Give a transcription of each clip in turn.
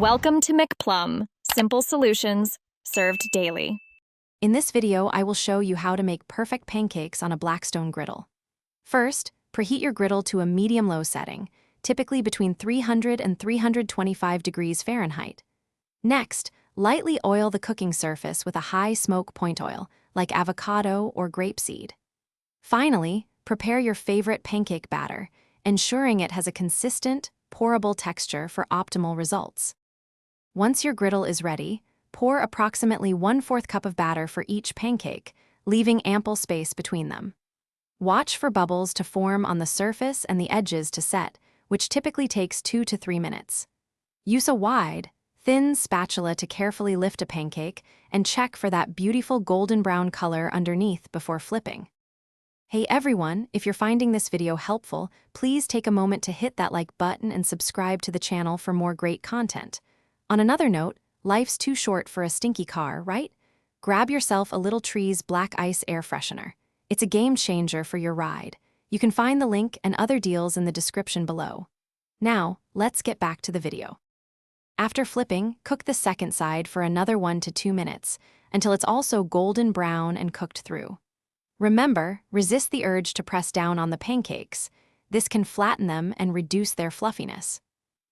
Welcome to McPlum, simple solutions served daily. In this video, I will show you how to make perfect pancakes on a Blackstone griddle. First, preheat your griddle to a medium-low setting, typically between 300 and 325 degrees Fahrenheit. Next, lightly oil the cooking surface with a high smoke point oil, like avocado or grapeseed. Finally, prepare your favorite pancake batter, ensuring it has a consistent, pourable texture for optimal results. Once your griddle is ready, pour approximately 1/4 cup of batter for each pancake, leaving ample space between them. Watch for bubbles to form on the surface and the edges to set, which typically takes 2 to 3 minutes. Use a wide, thin spatula to carefully lift a pancake and check for that beautiful golden brown color underneath before flipping. Hey everyone, if you're finding this video helpful, please take a moment to hit that like button and subscribe to the channel for more great content. On another note, life's too short for a stinky car, right? Grab yourself a Little Trees Black Ice air freshener. It's a game changer for your ride. You can find the link and other deals in the description below. Now, let's get back to the video. After flipping, cook the second side for another 1 to 2 minutes, until it's also golden brown and cooked through. Remember, resist the urge to press down on the pancakes. This can flatten them and reduce their fluffiness.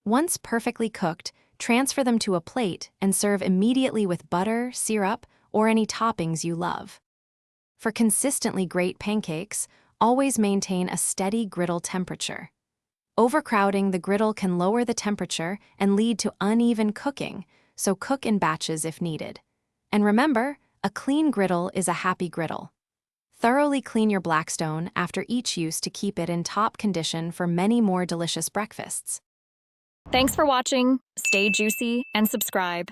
Once perfectly cooked, transfer them to a plate and serve immediately with butter, syrup, or any toppings you love. For consistently great pancakes, always maintain a steady griddle temperature. Overcrowding the griddle can lower the temperature and lead to uneven cooking, so cook in batches if needed. And remember, a clean griddle is a happy griddle. Thoroughly clean your Blackstone after each use to keep it in top condition for many more delicious breakfasts. Thanks for watching. Stay juicy and subscribe.